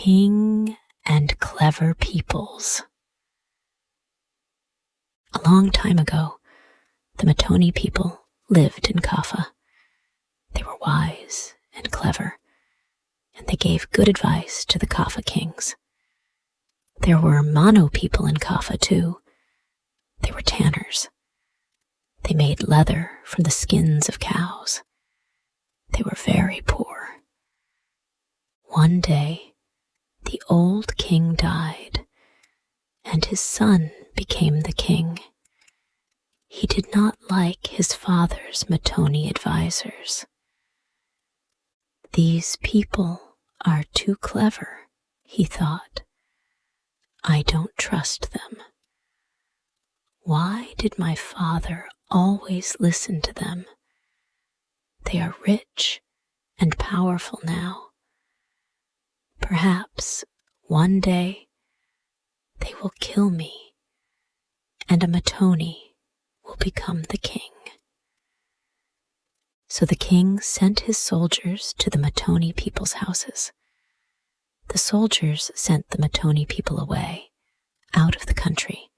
King and Clever Peoples. A long time ago, the Mattoni people lived in Kafa. They were wise and clever, and they gave good advice to the Kafa kings. There were Manno people in Kafa too. They were tanners. They made leather from the skins of cows. They were very poor. One day, the old king died, and his son became the king. He did not like his father's Mattoni advisors. These people are too clever, he thought. I don't trust them. Why did my father always listen to them? They are rich and powerful now. Perhaps one day they will kill me, and a Mattoni will become the king. So the king sent his soldiers to the Mattoni people's houses. The soldiers sent the Mattoni people away, out of the country.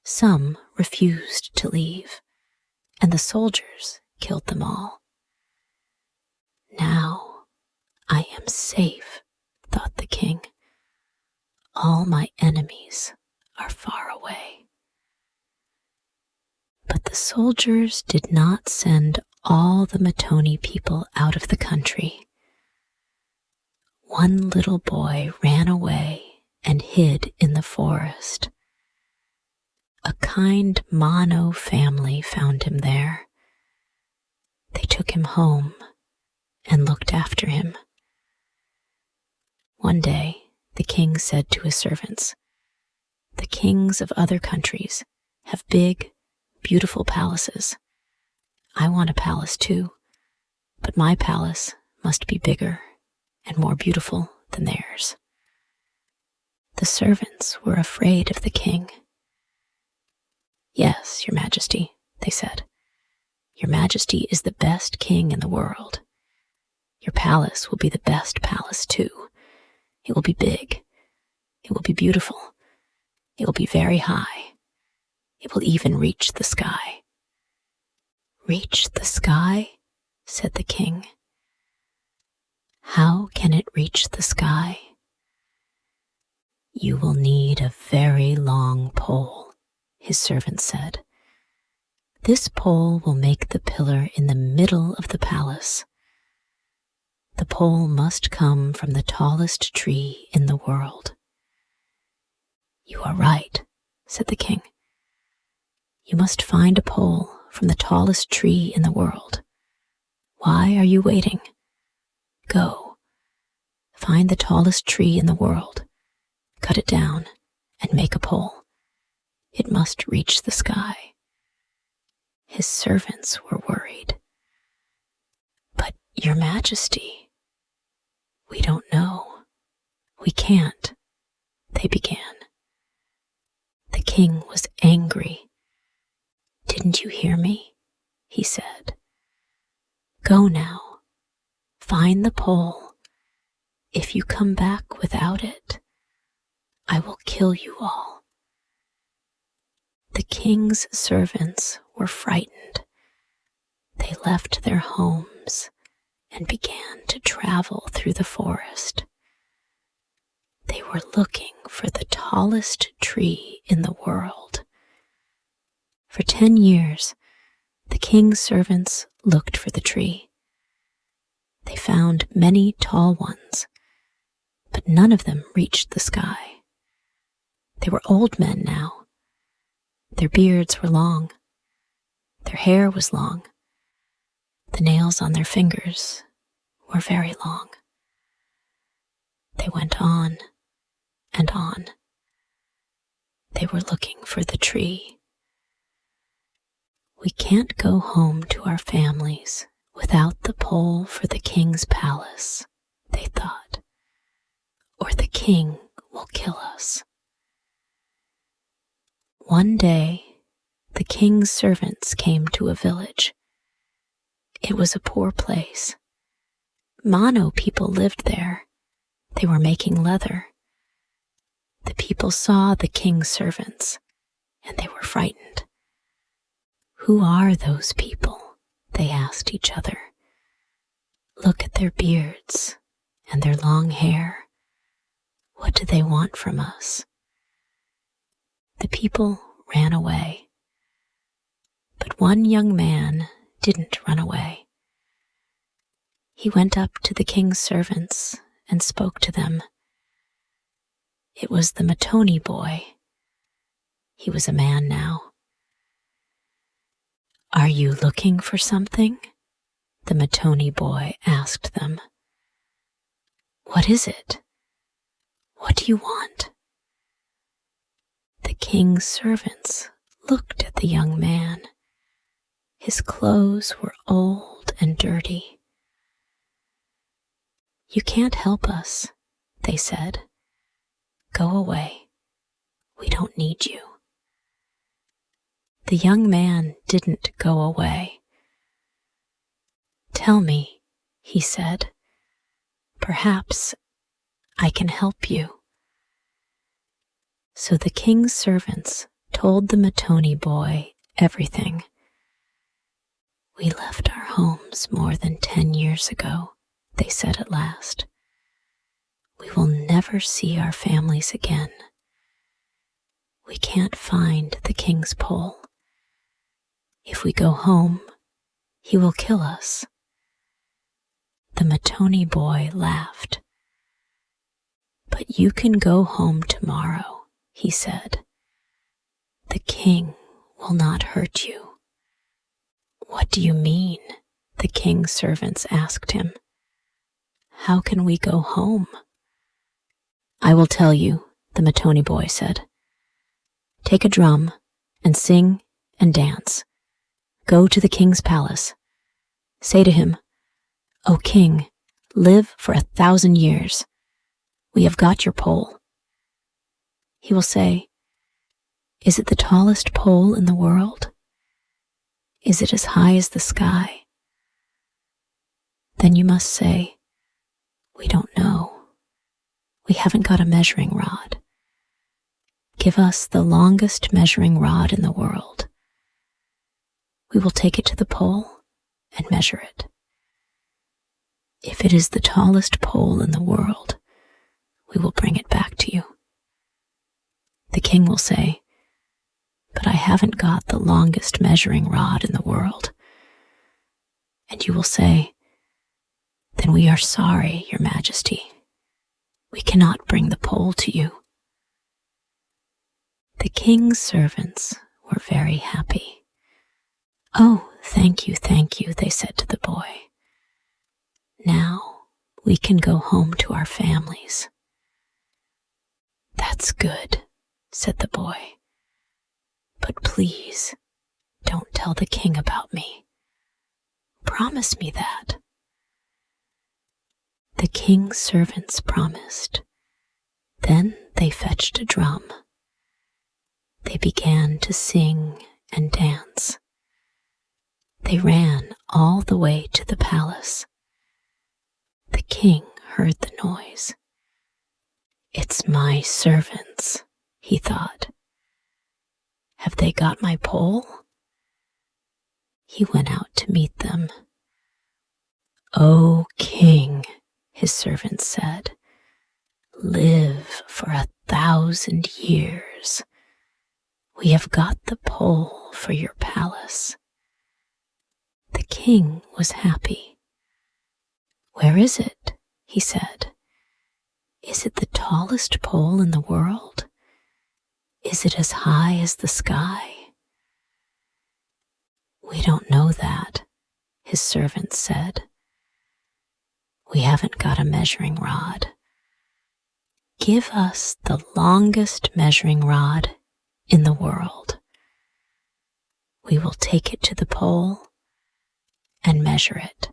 Some refused to leave, and the soldiers killed them all. Now I am safe, thought the king. All my enemies are far away. But the soldiers did not send all the Mattoni people out of the country. One little boy ran away and hid in the forest. A kind Manno family found him there. They took him home and looked after him. One day, the king said to his servants, "The kings of other countries have big, beautiful palaces. I want a palace too, but my palace must be bigger and more beautiful than theirs." The servants were afraid of the king. "Yes, Your Majesty," they said. "Your Majesty is the best king in the world. Your palace will be the best palace too. It will be big. It will be beautiful. It will be very high. It will even reach the sky." "Reach the sky?" said the king. "How can it reach the sky?" "You will need a very long pole," his servant said. "This pole will make the pillar in the middle of the palace. The pole must come from the tallest tree in the world." "You are right," said the king. "You must find a pole from the tallest tree in the world. Why are you waiting? Go, find the tallest tree in the world, cut it down, and make a pole. It must reach the sky." His servants were worried. "But, Your Majesty, we don't know. We can't," they began. The king was angry. "Didn't you hear me?" he said. "Go now, find the pole. If you come back without it, I will kill you all." The king's servants were frightened. They left their homes and began to travel through the forest. They were looking for the tallest tree in the world. For 10 years, the king's servants looked for the tree. They found many tall ones, but none of them reached the sky. They were old men now. Their beards were long. Their hair was long. The nails on their fingers were very long. They went on and on. They were looking for the tree. "We can't go home to our families without the pole for the king's palace," they thought, "or the king will kill us." One day, the king's servants came to a village. It was a poor place. Manno people lived there. They were making leather. The people saw the king's servants, and they were frightened. "Who are those people?" they asked each other. "Look at their beards and their long hair. What do they want from us?" The people ran away. But one young man didn't run away. He went up to the king's servants and spoke to them. It was the Mattoni boy. He was a man now. "Are you looking for something?" the Mattoni boy asked them. "What is it? What do you want?" The king's servants looked at the young man. His clothes were old and dirty. "You can't help us," they said. "Go away. We don't need you." The young man didn't go away. "Tell me," he said. "Perhaps I can help you." So the king's servants told the Mattoni boy everything. "We left our homes more than 10 years ago," they said at last. "We will never see our families again. We can't find the king's pole. If we go home, he will kill us." The Mattoni boy laughed. "But you can go home tomorrow," he said. "The king will not hurt you." "What do you mean?" the king's servants asked him. "How can we go home?" "I will tell you," the Mattoni boy said. "Take a drum and sing and dance. Go to the king's palace. Say to him, 'O king, live for 1,000 years. We have got your pole.' He will say, 'Is it the tallest pole in the world? Is it as high as the sky?' Then you must say, 'We don't know. We haven't got a measuring rod. Give us the longest measuring rod in the world. We will take it to the pole and measure it. If it is the tallest pole in the world, we will bring it back to you.' The king will say, 'But I haven't got the longest measuring rod in the world.' And you will say, 'Then we are sorry, your majesty. We cannot bring the pole to you.' The king's servants were very happy. 'Oh, thank you, they said to the boy. "Now we can go home to our families." "That's good," said the boy. "But please, don't tell the king about me. Promise me that." The king's servants promised. Then they fetched a drum. They began to sing and dance. They ran all the way to the palace. The king heard the noise. "It's my servants," he thought. "Have they got my pole?" He went out to meet them. "O king," his servants said, "live for 1,000 years. We have got the pole for your palace." The king was happy. "Where is it?" he said. "Is it the tallest pole in the world? Is it as high as the sky?" "We don't know that," his servants said. "We haven't got a measuring rod. Give us the longest measuring rod in the world. We will take it to the pole and measure it.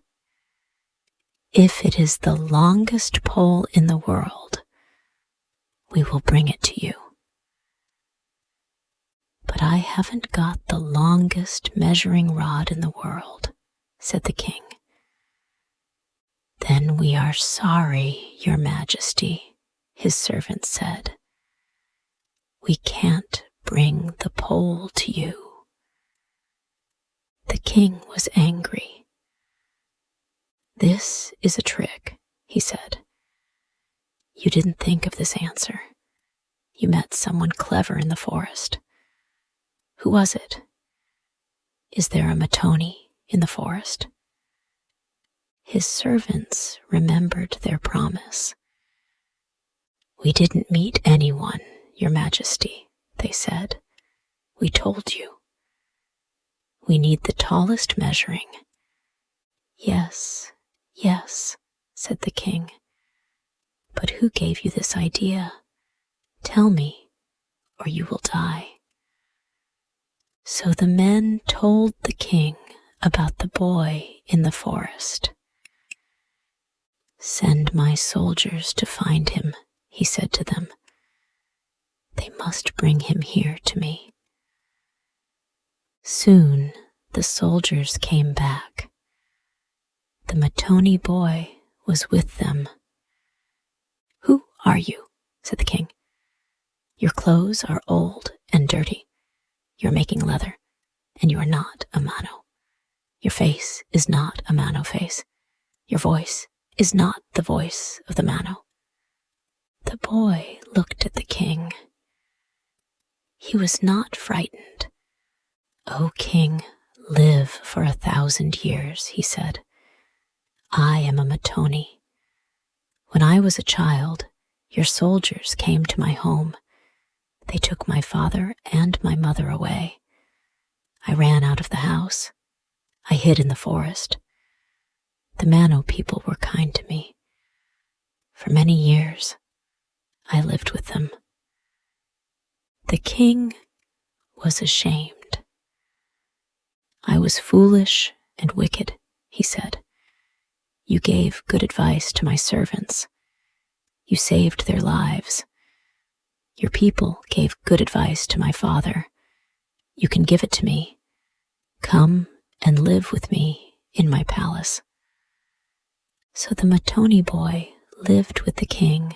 If it is the longest pole in the world, we will bring it to you." "But I haven't got the longest measuring rod in the world," said the king. Then we are sorry, Your Majesty, his servant said. We can't bring the pole to you. The king was angry. This is a trick, he said. You didn't think of this answer. You met someone clever in the forest. Who was it? Is there a Mattoni in the forest? His servants remembered their promise. We didn't meet anyone, Your Majesty, they said. We told you. We need the tallest measuring. Yes, yes, said the king. But who gave you this idea? Tell me, or you will die. So the men told the king about the boy in the forest. Send my soldiers to find him, he said to them. They must bring him here to me. Soon the soldiers came back. The Mattoni boy was with them. Who are you? Said the king. Your clothes are old and dirty. You're making leather, and you are not a Manno. Your face is not a Manno face. Your voice is not the voice of the Manno. The boy looked at the king. He was not frightened. O king, live for 1,000 years, he said. I am a Mattoni. When I was a child, your soldiers came to my home. They took my father and my mother away. I ran out of the house. I hid in the forest. The Manno people were kind to me. For many years, I lived with them. The king was ashamed. I was foolish and wicked, he said. You gave good advice to my servants. You saved their lives. Your people gave good advice to my father. You can give it to me. Come and live with me in my palace. So the Mattoni boy lived with the king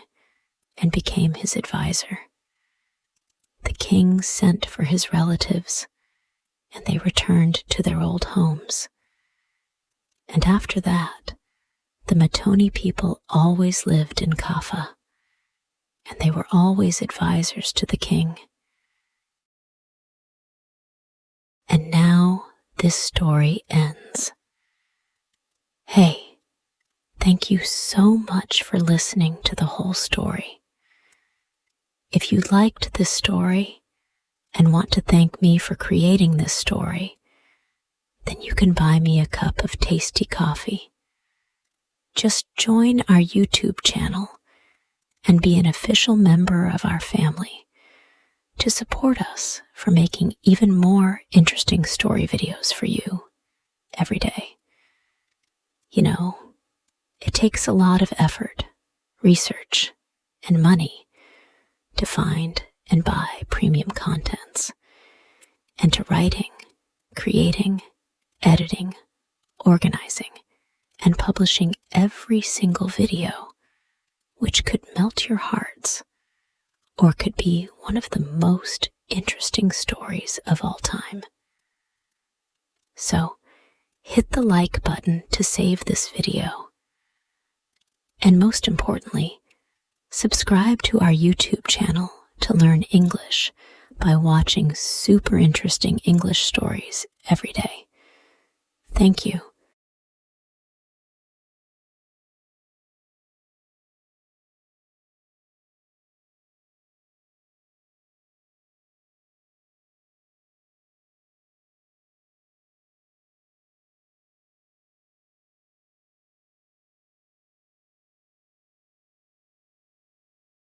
and became his advisor. The king sent for his relatives, and they returned to their old homes. And after that, the Mattoni people always lived in Kafa, and they were always advisors to the king. And now this story ends. Hey, thank you so much for listening to the whole story. If you liked this story and want to thank me for creating this story, then you can buy me a cup of tasty coffee. Just join our YouTube channel and be an official member of our family to support us for making even more interesting story videos for you every day. You know, it takes a lot of effort, research, and money to find and buy premium contents, and to writing, creating, editing, organizing, and publishing every single video, which could melt your hearts, or could be one of the most interesting stories of all time. So, hit the like button to save this video. And most importantly, subscribe to our YouTube channel to learn English by watching super interesting English stories every day. Thank you.